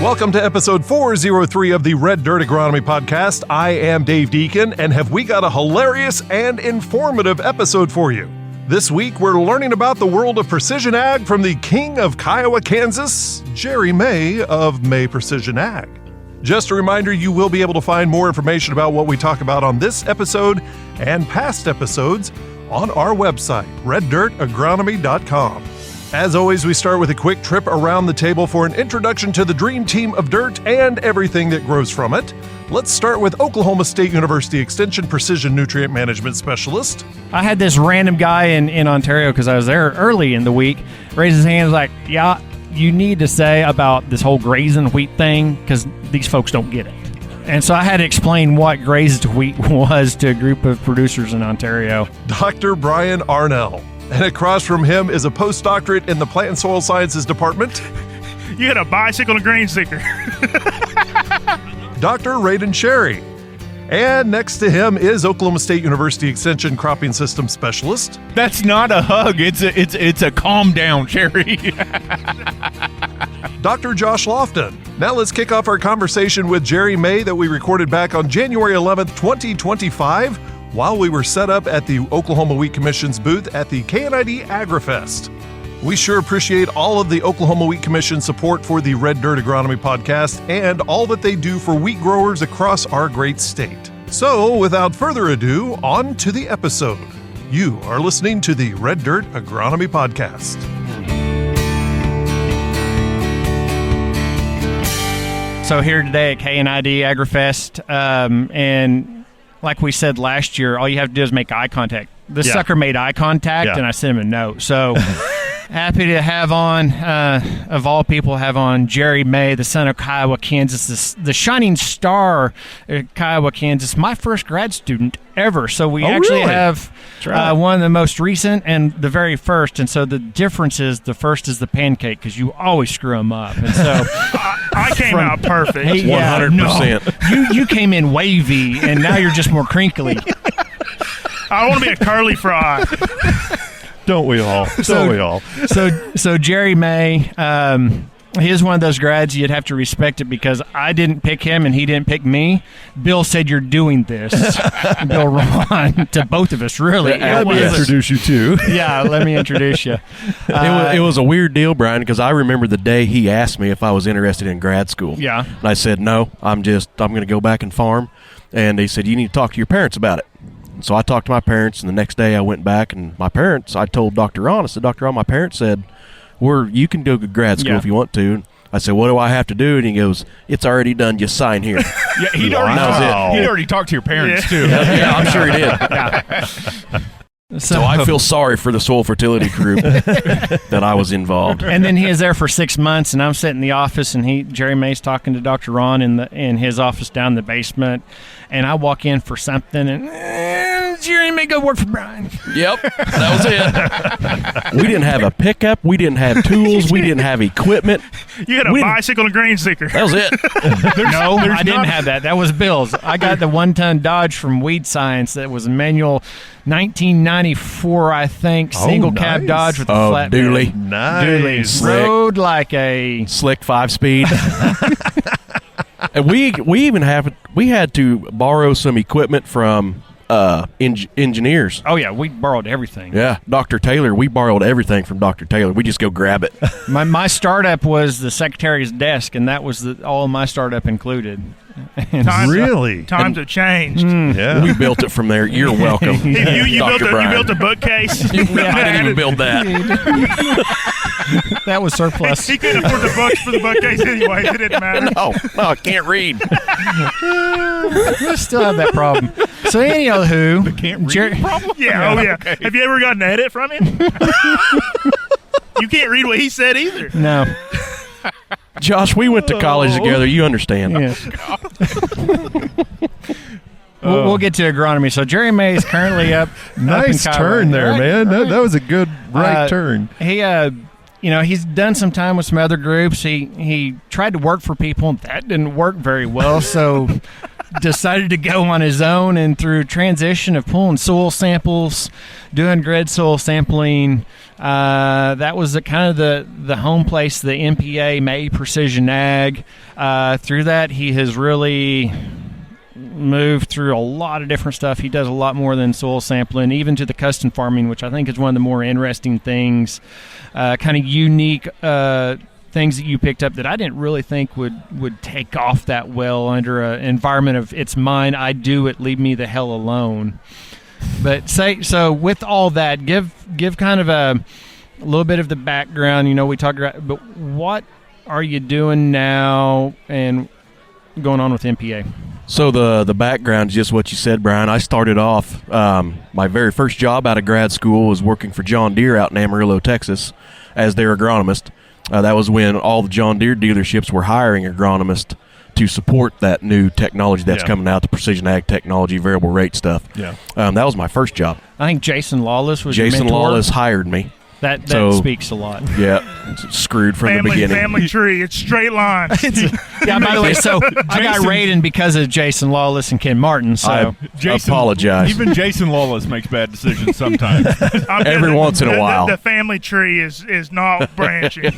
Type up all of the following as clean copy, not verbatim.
Welcome to episode 403 of the Red Dirt Agronomy Podcast. I am Dave Deacon, and have we got a hilarious and informative episode for you. This week, we're learning about the world of precision ag from the king of Kiowa, Kansas, Jerry May of May Precision Ag. Just a reminder, you will be able to find more information about what we talk about on this episode and past episodes on our website, reddirtagronomy.com. As always, we start with a quick trip around the table for an introduction to the dream team of dirt and everything that grows from it. Let's start with Oklahoma State University Extension Precision Nutrient Management Specialist. I had this random guy in Ontario, because I was there early in the week, raise his hand like, yeah, you need to say about this whole grazing wheat thing, because these folks don't get it. And so I had to explain what grazed wheat was to a group of producers in Ontario. Dr. Brian Arnell. And across from him is a postdoctorate in the Plant and Soil Sciences Department. You had a bicycle and grain seeker. Dr. Radon Sherry. And next to him is Oklahoma State University Extension Cropping System Specialist. That's not a hug. It's a calm down, Sherry. Dr. Josh Lofton. Now let's kick off our conversation with Jerry May that we recorded back on January 11th, 2025, while we were set up at the Oklahoma Wheat Commission's booth at the KNID AgriFest. We sure appreciate all of the Oklahoma Wheat Commission support for the Red Dirt Agronomy Podcast and all that they do for wheat growers across our great state. So, without further ado, on to the episode. You are listening to the Red Dirt Agronomy Podcast. So here today at KNID AgriFest, and like we said last year, all you have to do is make eye contact. This sucker made eye contact, and I sent him a note. So happy to have on, of all people, have on Jerry May, the son of Kiowa, Kansas, the shining star at Kiowa, Kansas, my first grad student ever. So we actually have one of the most recent and the very first. And so the difference is the first is the pancake, because you always screw them up. And so I came out perfect. 100%. You came in wavy, and now you're just more crinkly. I want to be a curly fry. Don't we all? So Jerry May, he is one of those grads you'd have to respect it, because I didn't pick him and he didn't pick me. Bill said, you're doing this. Bill Ron, to both of us, really. Let me introduce you too. Yeah, let me introduce you. It was a weird deal, Brian, because I remember the day he asked me if I was interested in grad school. Yeah. And I said, no, I'm going to go back and farm. And he said, you need to talk to your parents about it. So I talked to my parents, and the next day I went back, and my parents, I told Dr. Ron, I said, Dr. Ron, my parents said, you can go to grad school if you want to. I said, what do I have to do? And he goes, it's already done. Just sign here. Yeah, he'd already talked to your parents, too. Yeah, I'm sure he did. Yeah. So I feel sorry for the soil fertility group that I was involved. And then he is there for 6 months, and I'm sitting in the office, and Jerry May's talking to Dr. Ron in his office down in the basement, and I walk in for something, and Jerry May go work for Brian. Yep, that was it. We didn't have a pickup. We didn't have tools. We didn't have equipment. You had a bicycle and grain seeker. That was it. No, I didn't have that. That was Bill's. I got the 1-ton Dodge from Weed Science that was a manual 1994, I think, single cab Dodge with a flat Dooley. Nice. Rode like a slick 5-speed. And we had to borrow some equipment from engineers. Oh yeah, we borrowed everything. Yeah, Dr. Taylor. We borrowed everything from Dr. Taylor. We just go grab it. My startup was the secretary's desk, and that was all of my startup included. Times have changed. Yeah. We built it from there. You're welcome. You built a bookcase. I didn't even build that. That was surplus. He couldn't afford the books for the bookcase anyway. It didn't matter. No, I can't read. We still have that problem. So anyhow, the can't read problem? Yeah, yeah. Okay. Have you ever gotten an edit from him? You can't read what he said either. No. Josh, we went to college together. You understand. Yeah. We'll get to agronomy. So Jerry May is currently up. Nice up in turn there, right, man. Right. That was a good right turn. He he's done some time with some other groups. He tried to work for people, and that didn't work very well. So decided to go on his own, and through transition of pulling soil samples, doing grid soil sampling, that was kind of the home place, the MPA made Precision Ag. Through that, he has really moved through a lot of different stuff. He does a lot more than soil sampling, even to the custom farming, which I think is one of the more interesting things, kind of unique things that you picked up that I didn't really think would take off that well under an environment of it's mine, I do it, leave me the hell alone. But so with all that, give kind of a little bit of the background. We talked about, but what are you doing now and going on with MPA? So the background is just what you said, Brian. I started off, my very first job out of grad school was working for John Deere out in Amarillo, Texas, as their agronomist. That was when all the John Deere dealerships were hiring agronomists to support that new technology that's coming out, the precision ag technology, variable rate stuff. Yeah, that was my first job. I think Jason Lawless was Jason your mentor. Lawless hired me. That speaks a lot. Yeah, screwed from the beginning. Family tree, it's straight line. Yeah, by the way, so I got rated because of Jason Lawless and Ken Martin. So Jason, apologize. Even Jason Lawless makes bad decisions sometimes. Every once in a while. The family tree is not branching.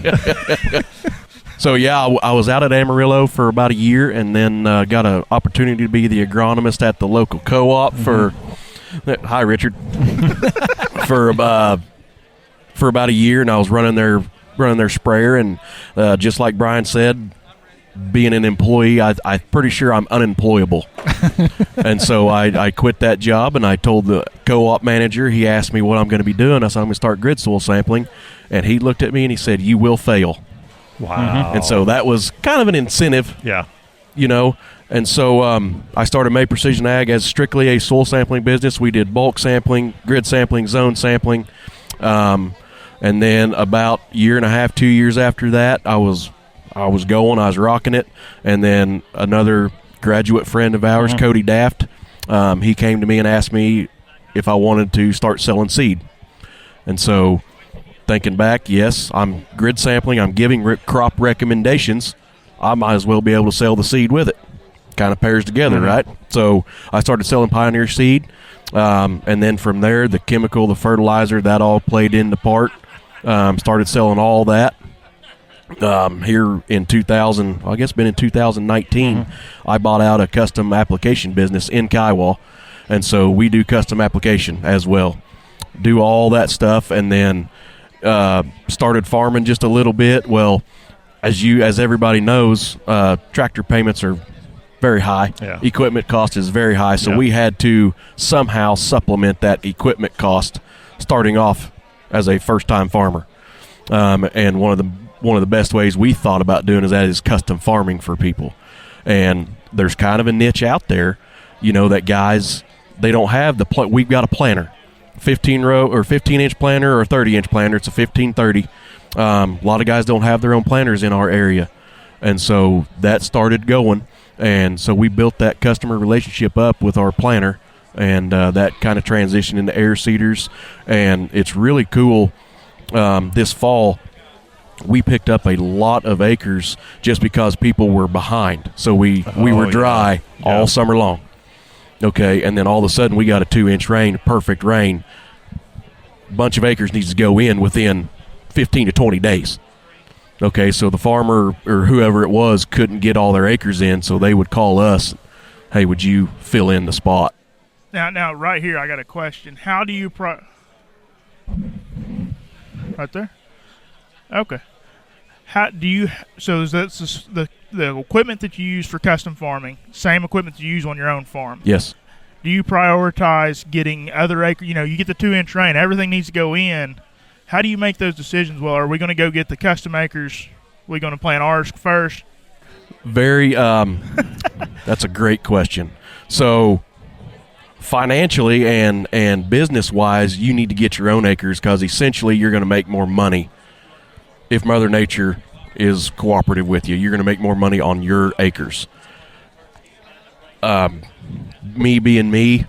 So, I was out at Amarillo for about a year, and then got an opportunity to be the agronomist at the local co-op for hi, Richard. for about a year, and I was running their sprayer, and just like Brian said, being an employee, I'm pretty sure I'm unemployable. And so I quit that job, and I told the co-op manager, he asked me what I'm going to be doing. I said, I'm going to start grid soil sampling, and he looked at me and he said, you will fail. Wow. And so that was kind of an incentive. Yeah. And so I started May Precision Ag as strictly a soil sampling business. We did bulk sampling, grid sampling, zone sampling. And then about a year and a half, 2 years after that, I was rocking it. And then another graduate friend of ours, Cody Daft, he came to me and asked me if I wanted to start selling seed. And so thinking back, yes, I'm grid sampling, I'm giving crop recommendations. I might as well be able to sell the seed with it. Kind of pairs together, right? So I started selling Pioneer seed. And then from there, the chemical, the fertilizer, that all played into part. Started selling all that. Here in 2000, I guess been in 2019, I bought out a custom application business in Kiowa. And so we do custom application as well. Do all that stuff, and then started farming just a little bit. Well, as everybody knows, tractor payments are very high. Yeah. Equipment cost is very high, so we had to somehow supplement that equipment cost starting off as a first-time farmer. And one of the best ways we thought about doing is custom farming for people. And there's kind of a niche out there, that guys, they don't have we've got a planter, 15-row or 15-inch planter or 30-inch planter. It's a 1530. A lot of guys don't have their own planters in our area. And so that started going. And so we built that customer relationship up with our planter, and that kind of transitioned into air seeders. And it's really cool. This fall, we picked up a lot of acres just because people were behind. So we were dry all summer long. Okay, and then all of a sudden we got a 2-inch rain, perfect rain. Bunch of acres needs to go in within 15 to 20 days. Okay, so the farmer or whoever it was couldn't get all their acres in, so they would call us, hey, would you fill in the spot? Now, right here, I got a question. How do you right there? Okay. How do you? So that's the equipment that you use for custom farming, same equipment that you use on your own farm. Yes. Do you prioritize getting other acres? You get the 2-inch rain, everything needs to go in. How do you make those decisions? Well, are we going to go get the custom acres? Are we going to plant ours first? Very. That's a great question. So financially and business-wise, you need to get your own acres because essentially you're going to make more money if Mother Nature is cooperative with you. You're going to make more money on your acres. Me being me,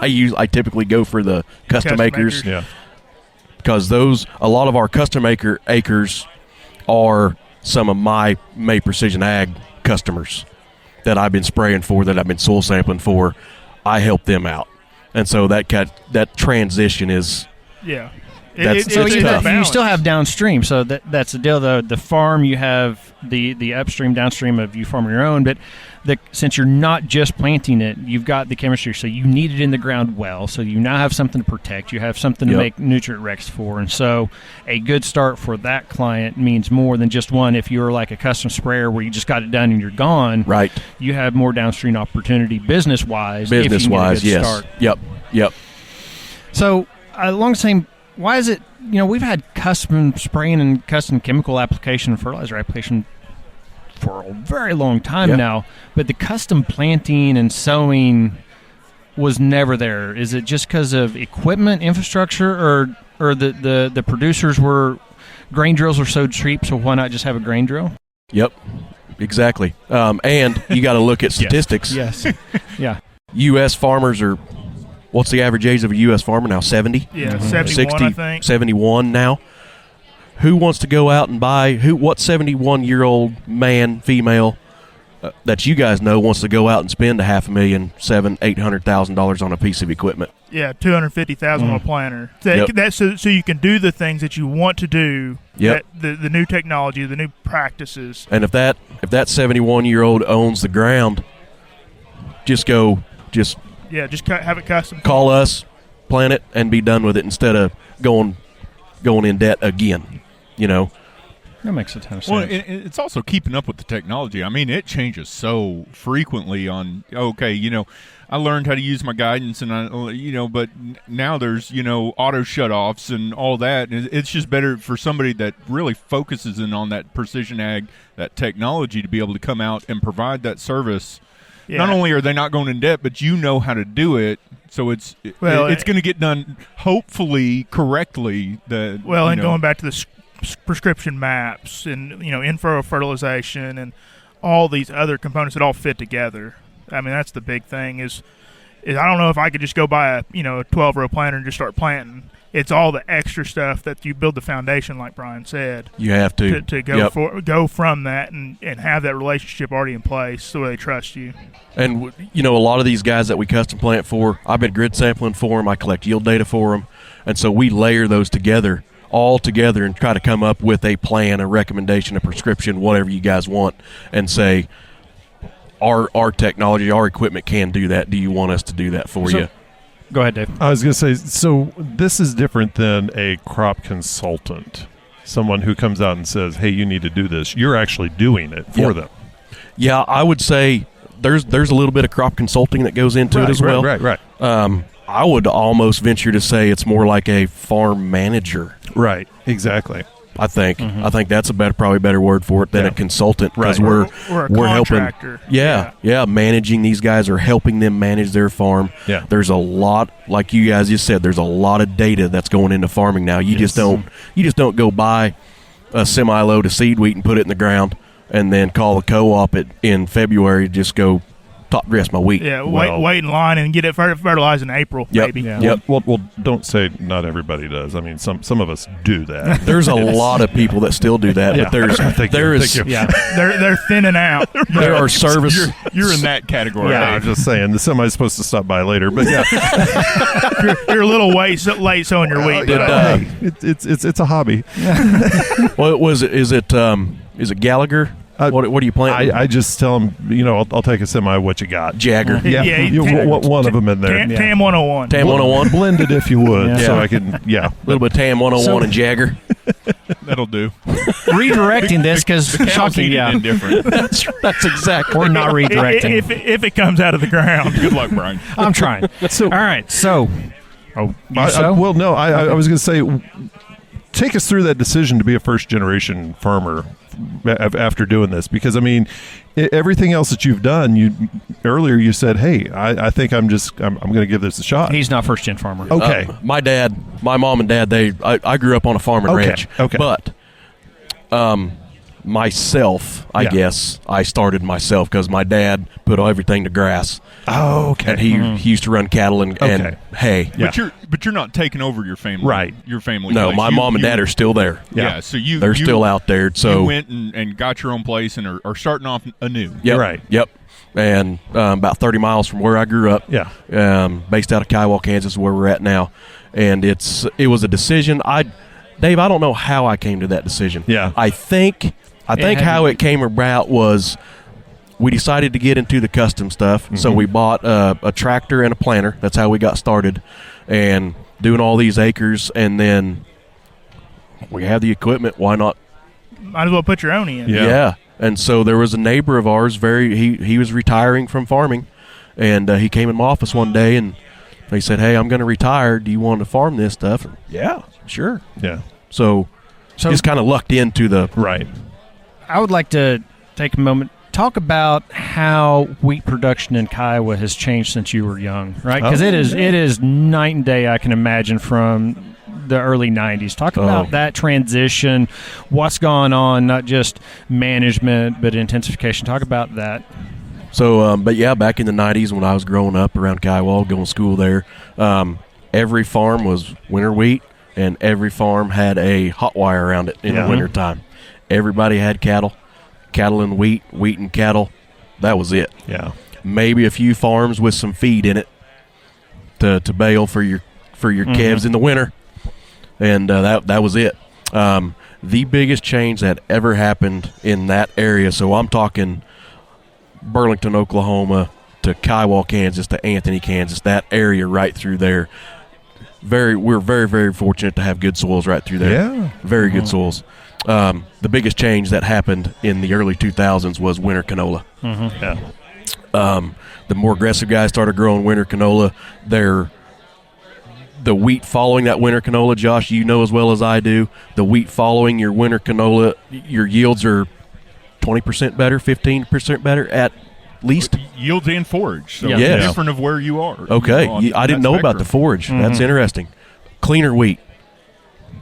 I typically go for the custom acres. Yeah. because a lot of our custom acres are some of my May Precision Ag customers that I've been spraying for, that I've been soil sampling for. I help them out, and so that transition is So tough. you still have downstream. So that's the deal. The farm, you have the upstream, downstream of you farming your own. But since you're not just planting it, you've got the chemistry. So you need it in the ground well. So you now have something to protect. You have something to make nutrient recs for. And so a good start for that client means more than just one. If you're like a custom sprayer where you just got it done and you're gone, right? You have more downstream opportunity business-wise. Business-wise, yes. Yep. So along the same. Why is it, we've had custom spraying and custom chemical application, fertilizer application for a very long time now, but the custom planting and sowing was never there. Is it just because of equipment, infrastructure, or the producers grain drills were so cheap, so why not just have a grain drill? Yep, exactly. And you got to look at statistics. Yes. Yeah. U.S. farmers are... What's the average age of a U.S. farmer now? 70? Yeah, 71, 60, I think. 71 now. Who wants to go out and buy? What 71-year-old man, female, that you guys know wants to go out and spend $500,000, $700,000-$800,000 on a piece of equipment? Yeah, $250,000 on a planter. That's so you can do the things that you want to do. Yep. The new technology, the new practices. And if that 71-year-old owns the ground, just have it custom. Call us, plant it, and be done with it instead of going in debt again. That makes a ton of sense. Well, it's also keeping up with the technology. I mean, it changes so frequently on, I learned how to use my guidance, and but now there's, auto shutoffs and all that. And it's just better for somebody that really focuses in on that precision ag, that technology, to be able to come out and provide that service. Yeah. Not only are they not going in debt, but you know how to do it, so it's going to get done hopefully correctly. And going back to the prescription maps and in-furrow fertilization and all these other components that all fit together. I mean, that's the big thing. Is I don't know if I could just go buy a 12-row planter and just start planting. It's all the extra stuff that you build the foundation, like Brian said. You have to go go from that and have that relationship already in place so they trust you. And a lot of these guys that we custom plant for, I've been grid sampling for them. I collect yield data for them, and so we layer those all together, and try to come up with a plan, a recommendation, a prescription, whatever you guys want, and say, our technology, our equipment can do that. Do you want us to do that for you? Go ahead, Dave. I was going to say, so this is different than a crop consultant, someone who comes out and says, hey, you need to do this. You're actually doing it for them. Yeah, I would say there's a little bit of crop consulting that goes into it as well. Right. I would almost venture to say it's more like a farm manager. Right, exactly. I think that's probably a better word for it than a consultant, because we're helping. Yeah, managing these guys, or helping them manage their farm. Yeah, there's a lot, like you guys just said, there's a lot of data that's going into farming now. You just don't go buy a semi-load of seed wheat and put it in the ground, and then call the co-op in February. Just go top dress my wheat. Yeah, wait in line and get it fertilized in April, maybe. Yeah. Yep. Well, don't say not everybody does. I mean, some of us do that. There's a lot of people that still do that, but they're thinning out. There are service. You're in that category. Yeah, I'm just saying. The semi's supposed to stop by later, but yeah, you're a little late sowing your wheat. It's a hobby. Well, is it Gallagher? What do you plant? I just tell them, I'll take a semi. What you got? Jagger. You want one of them in there. TAM 101. TAM 101. Blend it if you would, so I can. Yeah, a little bit of TAM 101 and Jagger. That'll do. Redirecting this because shocking. Yeah, different. That's exactly. Or not redirecting if it comes out of the ground. Good luck, Brian. I'm trying. All right. So. I was going to say, take us through that decision to be a first-generation farmer after doing this, because I mean, everything else that you've done, earlier you said, hey, I think I'm going to give this a shot. He's not first-gen farmer. Okay. My mom and dad, I grew up on a farm and ranch. Okay. But myself, I guess, I started myself because my dad put everything to grass. Oh, okay. And he used to run cattle and hay. Yeah. But you're not taking over your family, right? Your family. No, place. my mom and dad are still there. Yeah. So they're still out there. So you went and got your own place and are starting off anew. Yep. Right. Yep. And about 30 miles from where I grew up. Yeah. Based out of Kiowa, Kansas, is where we're at now. And it was a decision. Dave, I don't know how I came to that decision. Yeah. I think how it came about was we decided to get into the custom stuff. Mm-hmm. So we bought a tractor and a planter. That's how we got started. And doing all these acres, and then we have the equipment. Why not? Might as well put your own in. Yeah. And so there was a neighbor of ours. He was retiring from farming, and he came in my office one day and he said, "Hey, I'm going to retire. Do you want to farm this stuff?" And, yeah, sure. Yeah. So just kind of lucked into the right. I would like to take a moment. Talk about how wheat production in Kiowa has changed since you were young, right? Because it is night and day, I can imagine, from the early 90s. Talk about that transition, what's gone on, not just management, but intensification. Talk about that. So, but yeah, back in the 90s when I was growing up around Kiowa, going to school there, every farm was winter wheat, and every farm had a hot wire around it in the wintertime. Everybody had cattle and wheat and cattle. That was it. Yeah. Maybe a few farms with some feed in it to bale for your calves in the winter, and that was it. The biggest change that ever happened in that area. So I'm talking Burlington, Oklahoma, to Kiowa, Kansas, to Anthony, Kansas. That area right through there. We're very, very fortunate to have good soils right through there. Yeah. Very good soils. The biggest change that happened in the early 2000s was winter canola. Mm-hmm. Yeah. The more aggressive guys started growing winter canola. The wheat following that winter canola, Josh, you know as well as I do, the wheat following your winter canola, your yields are 20% better, 15% better at least. Yields and forage. So Yes. it's different of where you are. Okay. I didn't know spectrum. about the forage. Mm-hmm. That's interesting. Cleaner wheat,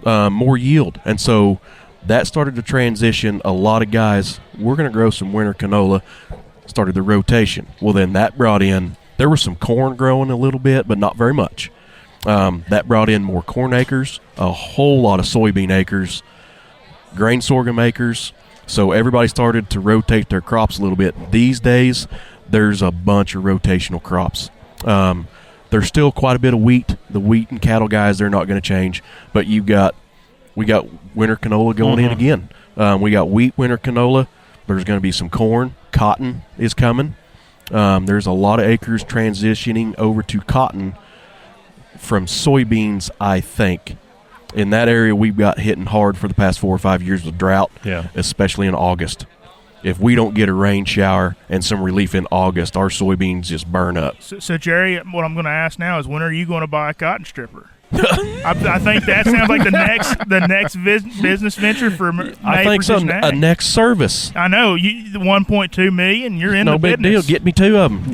more yield. And so that started to transition a lot of guys. We're going to grow some winter canola. Started the rotation. Well, then that brought in, there was some corn growing a little bit, but not very much. That brought in more corn acres, a whole lot of soybean acres, grain sorghum acres. So everybody started to rotate their crops a little bit. These days, there's a bunch of rotational crops. There's still quite a bit of wheat. The wheat and cattle guys, they're not going to change. But we got winter canola going in again. We got wheat, winter canola. There's going to be some corn. Cotton is coming. There's a lot of acres transitioning over to cotton from soybeans, I think. In that area, we've got hitting hard for the past 4 or 5 years with drought, especially in August. If we don't get a rain shower and some relief in August, our soybeans just burn up. So Jerry, what I'm going to ask now is, when are you going to buy a cotton stripper? I think that sounds like the next business venture for I think so. A next service. I know you, the 1.2 million. You're in no the big business. deal. Get me 2 of them.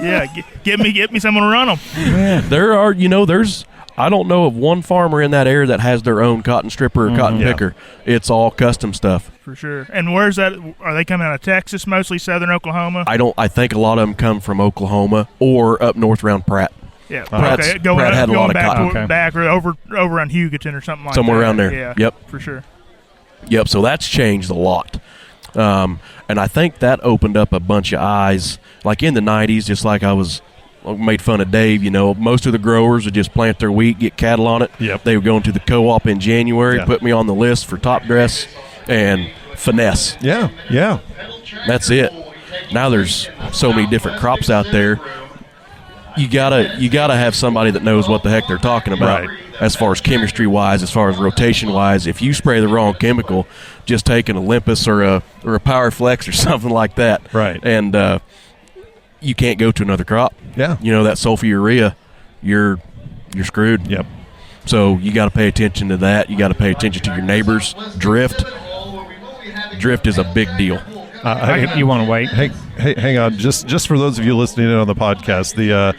Yeah, get me someone to run them. Yeah. There are, there's. I don't know of one farmer in that area that has their own cotton stripper or cotton picker. It's all custom stuff. For sure. And where's that? Are they coming out of Texas, mostly southern Oklahoma? I think a lot of them come from Oklahoma or up north around Pratt. Yeah. Pratt had a lot of cotton. Back or over on Hugoton or something like that. Somewhere around there. Yeah. Yep. For sure. Yep. So that's changed a lot. And I think that opened up a bunch of eyes. Like in the 90s, just like I made fun of Dave, most of the growers would just plant their wheat, get cattle on it. Yep. They would go into the co-op in January, put me on the list for top dress and finesse. Yeah. That's it. Now there's so many different crops out there. You gotta have somebody that knows what the heck they're talking about. Right. As far as chemistry wise, as far as rotation wise. If you spray the wrong chemical, just take an Olympus or a Power Flex or something like that, right, and you can't go to another crop. Yeah. That sulfurea, you're screwed. Yep. So you got to pay attention to that. You got to pay attention to your neighbors. Drift is a big deal. You want to wait? Hey, hang on. Just for those of you listening in on the podcast, the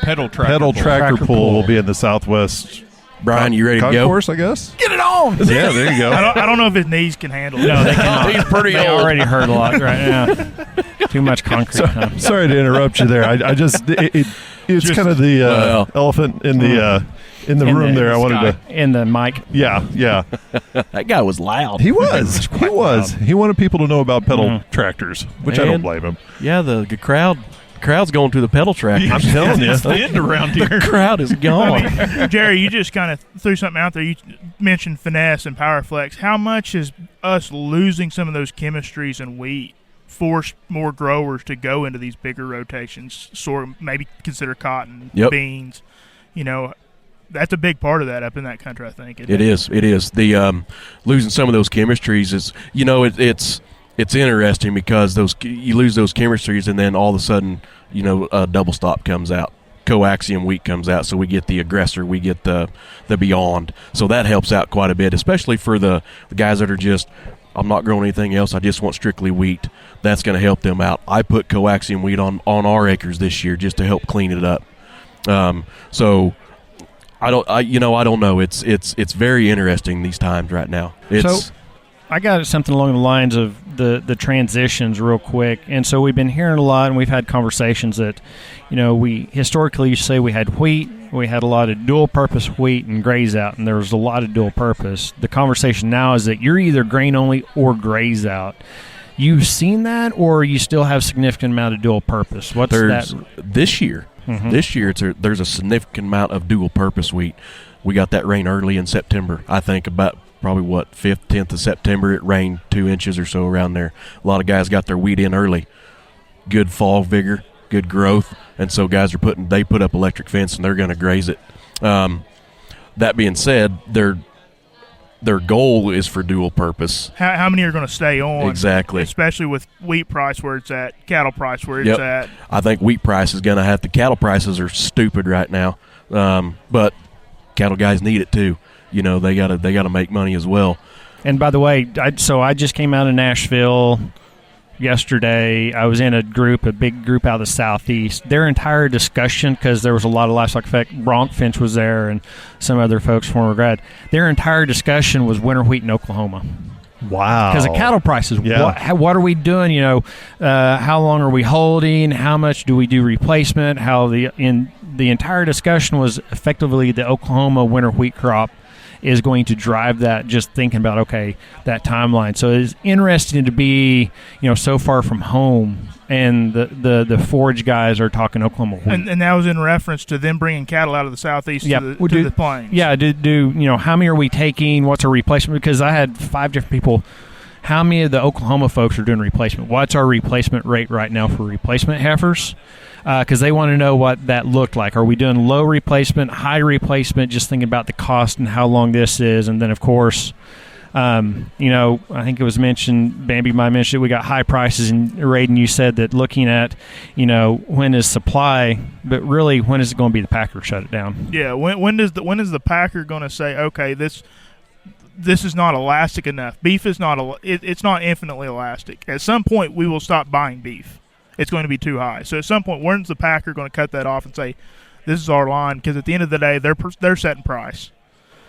pedal tractor pull will be in the Southwest. Brian, you ready to go? Concourse, I guess. Get it on! on. Yeah, there you go. I don't know if his knees can handle it. No, they cannot. He's pretty They old. already hurt a lot right now. Too much concrete time. Sorry to interrupt you there. I just it's Just- kind of the well, elephant in the room there. I wanted to. In the mic. Yeah. That guy was loud. He was. He was. He wanted people to know about pedal tractors, which I don't Man. blame him. Yeah, the crowd's going to the pedal tractor. I'm telling you. It's the end around here. The crowd is gone. Jerry, you just kind of threw something out there. You mentioned finesse and power flex. How much is us losing some of those chemistries in wheat forced more growers to go into these bigger rotations, sort of maybe consider cotton, Yep. beans? That's a big part of that up in that country, I think. It is. The losing some of those chemistries is, it's interesting because you lose those chemistries and then all of a sudden, a double stop comes out. Coaxium wheat comes out, so we get the aggressor, we get the beyond. So that helps out quite a bit, especially for the guys that are just, I'm not growing anything else, I just want strictly wheat. That's going to help them out. I put coaxium wheat on our acres this year just to help clean it up. So I don't know. It's very interesting these times right now. So I got something along the lines of the transitions real quick. And so we've been hearing a lot, and we've had conversations that, we historically used to say we had wheat, we had a lot of dual-purpose wheat and graze out, and there was a lot of dual-purpose. The conversation now is that you're either grain only or graze out. You've seen that, or you still have significant amount of dual-purpose? What's that? This year, there's a significant amount of dual-purpose wheat. We got that rain early in September. I think about probably 5th, 10th of September, it rained 2 inches or so around there. A lot of guys got their wheat in early. Good fall vigor, good growth, and so guys they put up electric fence and they're going to graze it. That being said, their goal is for dual purpose. How many are going to stay on? Exactly. Especially with wheat price where it's at, cattle price where it's at. I think wheat price is going to have to. Cattle prices are stupid right now, but cattle guys need it too. They gotta make money as well. And by the way, I just came out of Nashville yesterday. I was in a big group out of the Southeast. Their entire discussion, because there was a lot of livestock effect, Bronk Finch was there and some other folks from grad. Their entire discussion was winter wheat in Oklahoma. Wow. Because of cattle prices. Yeah. What are we doing? How long are we holding? How much do we do replacement? The entire discussion was effectively the Oklahoma winter wheat crop is going to drive that, just thinking about, that timeline. So it's interesting to be, so far from home, and the forage guys are talking Oklahoma wheat. And that was in reference to them bringing cattle out of the Southeast to the plains. Yeah, how many are we taking? What's our replacement? Because I had 5 different people. How many of the Oklahoma folks are doing replacement? What's our replacement rate right now for replacement heifers? Because they want to know what that looked like. Are we doing low replacement, high replacement, just thinking about the cost and how long this is? And then, of course, I think it was mentioned, Bambi might mention it, we got high prices. And, Raiden, you said that looking at, when is supply, but really, when is it going to be the packer shut it down? Yeah, when is the packer going to say, okay, this is not elastic enough. Beef is not it's not infinitely elastic. At some point, we will stop buying beef. It's going to be too high. So at some point, when's the packer going to cut that off and say, this is our line? Because at the end of the day, they're setting price.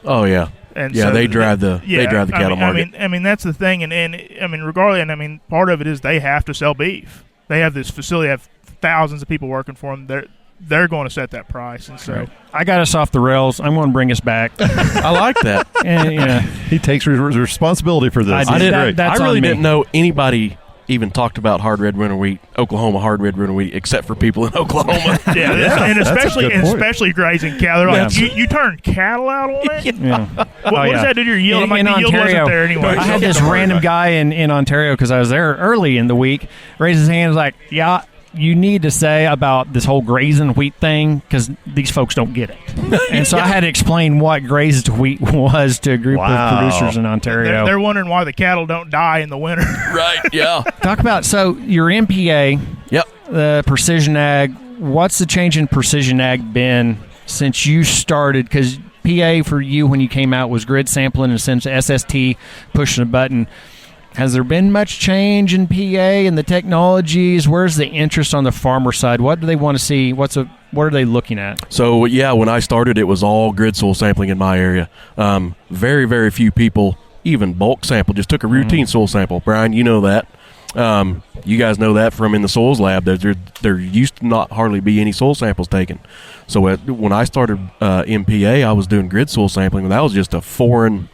Oh yeah, and yeah. so they drive the cattle market. I mean that's the thing, and regardless, and part of it is they have to sell beef. They have this facility, have thousands of people working for them. They're going to set that price, and so right. I got us off the rails. I'm going to bring us back. I like that. And, he takes responsibility for this. I did. Great. I really didn't know anybody even talked about hard red winter wheat, Oklahoma hard red winter wheat, except for people in Oklahoma. And especially grazing cattle. They're like, Yeah. you turned cattle out on it? Yeah. What does that do to your yield? In the yield Ontario, wasn't there anyway. I had this random guy in Ontario, because I was there early in the week, raise his hand, was like, yeah, you need to say about this whole grazing wheat thing, because these folks don't get it. And so I had to explain what grazed wheat was to a group of producers in Ontario. They're wondering why the cattle don't die in the winter. Right, yeah. Talk about, so your MPA, Yep. the precision ag, what's the change in precision ag been since you started? Because PA for you when you came out was grid sampling and since SST, pushing a button. Has there been much change in PA and the technologies? Where's the interest on the farmer side? What do they want to see? What's a What are they looking at? So, when I started, it was all grid soil sampling in my area. Very, very few people even bulk sample, just took a routine soil sample. Brian, you know that. You guys know that from in the soils lab. There used to not hardly be any soil samples taken. So when I started MPA, I was doing grid soil sampling, and that was just a foreign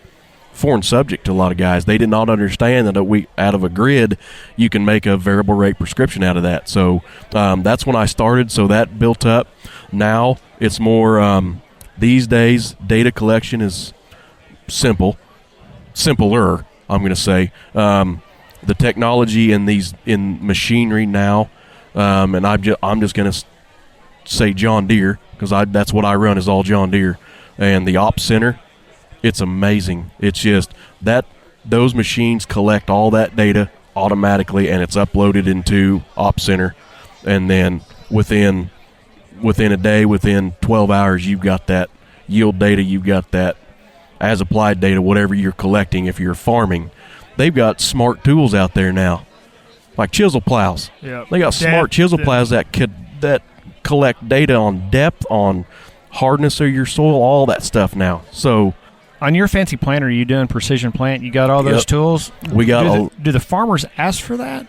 subject to a lot of guys. They did not understand that out of a grid, you can make a variable rate prescription out of that. So that's when I started. So that built up. Now it's more these days. Data collection is simpler. I'm going to say. The technology in machinery now, and I'm just going to say John Deere, because that's what I run, is all John Deere, and the Ops Center. It's amazing. It's just that those machines collect all that data automatically, and it's uploaded into Ops Center, and then within a day, within 12 hours, you've got that yield data, you've got that as applied data, whatever you're collecting. If you're farming, they've got smart tools out there now, like chisel plows. Yep. They got smart chisel plows that collect data on depth, on hardness of your soil, all that stuff now. So on your fancy planter, are you doing precision plant? You got all those tools? We got. Do the farmers ask for that?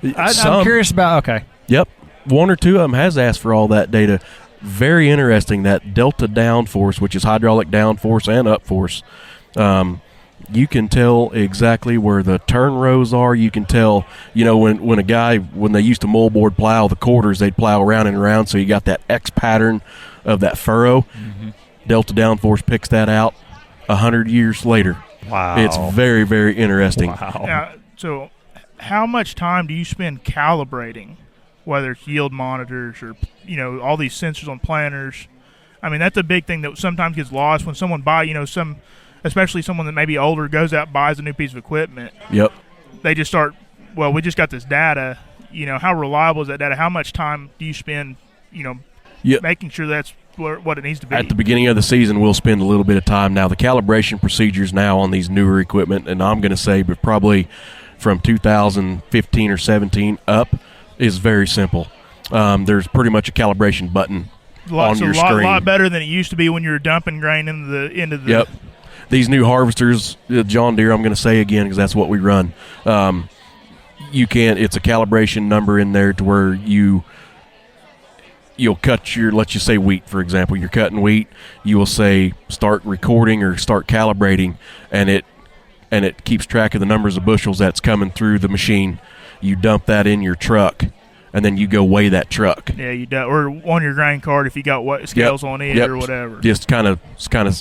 Some. I'm curious about. Okay. Yep, one or two of them has asked for all that data. Very interesting, that delta downforce, which is hydraulic downforce and upforce. You can tell exactly where the turn rows are. You can tell, when they used to moldboard plow the quarters, they'd plow around and around, so you got that X pattern of that furrow. Mm-hmm. Delta downforce picks that out 100 years later. Wow. It's very, very interesting. Wow. So how much time do you spend calibrating, whether it's yield monitors or, all these sensors on planters? I mean, that's a big thing that sometimes gets lost when someone especially someone that may be older, goes out and buys a new piece of equipment. Yep. They just start, we just got this data. How reliable is that data? How much time do you spend, making sure that's what it needs to be? At the beginning of the season, we'll spend a little bit of time. Now, the calibration procedures now on these newer equipment, and I'm going to say but probably from 2015 or 17 up, is very simple. There's pretty much a calibration button on your screen. A lot better than it used to be when you were dumping grain into the Yep. These new harvesters, John Deere, I'm going to say again because that's what we run. It's a calibration number in there to where you'll cut let's just say wheat, for example. You're cutting wheat, you will say start recording or start calibrating, and it keeps track of the numbers of bushels that's coming through the machine. You dump that in your truck, and then you go weigh that truck. Yeah, you do, or on your grain cart if you got scales on it or whatever. Just kind of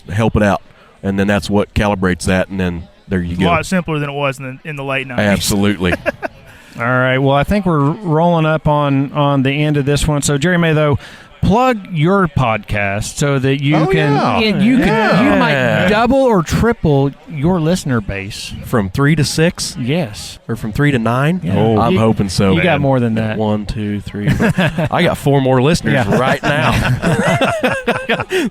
help it out. And then that's what calibrates that, and then there you go. A lot simpler than it was in the late 90s. Absolutely. All right. Well, I think we're rolling up on the end of this one. So, Jerry May, though, plug your podcast so that you you might double or triple your listener base. From 3 to 6? Yes. Or from 3 to 9? Yeah. Oh, I'm hoping so. You got more than that. 1, 2, 3, 4. I got 4 more listeners right now.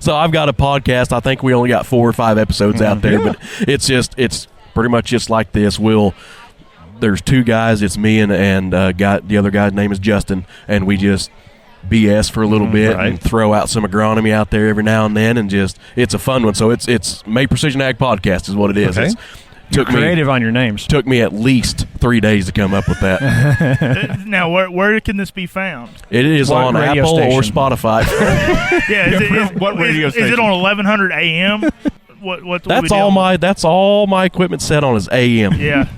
So I've got a podcast. I think we only got 4 or 5 episodes out there, but it's pretty much just like this. There's 2 guys. It's me and the other guy's name is Justin, and we just BS for a little bit and throw out some agronomy out there every now and then, and it's a fun one. So it's May Precision Ag Podcast is what it is. Okay. You're creative on your names. Took me at least 3 days to come up with that. Now, where can this be found? It is on Apple or Spotify. What radio station? Is it on 1100 AM? That's all my equipment set on is AM. Yeah.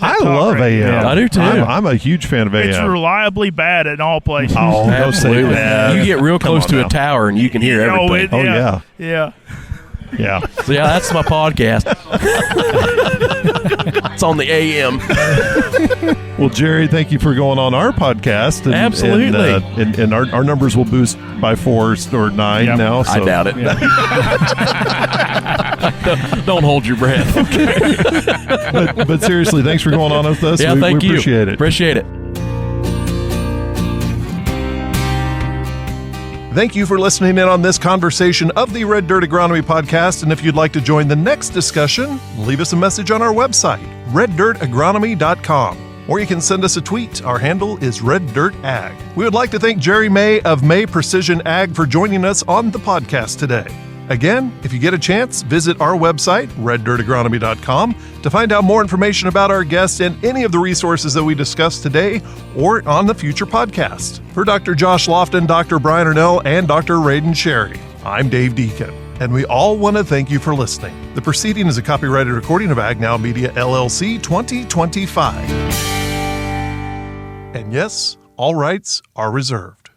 I love AM. Yeah. I do too. I'm a huge fan of AM. It's reliably bad in all places. Oh, absolutely. You get real close to a tower and you can hear everything. Yeah. So that's my podcast. It's on the AM. Well, Jerry, thank you for going on our podcast. And, absolutely. And our numbers will boost by 4 or 9 now. So. I doubt it. Don't hold your breath. But seriously, thanks for going on with us. Yeah, we appreciate it. Appreciate it. Thank you for listening in on this conversation of the Red Dirt Agronomy Podcast. And if you'd like to join the next discussion, leave us a message on our website, reddirtagronomy.com. or you can send us a tweet. Our handle is Red Dirt Ag. We would like to thank Jerry May of May Precision Ag for joining us on the podcast today. Again, if you get a chance, visit our website, reddirtagronomy.com, to find out more information about our guests and any of the resources that we discussed today or on the future podcast. For Dr. Josh Lofton, Dr. Brian Arnell, and Dr. Radon Sherry, I'm Dave Deacon, and we all want to thank you for listening. The proceeding is a copyrighted recording of Ag Now Media, LLC, 2025. And yes, all rights are reserved.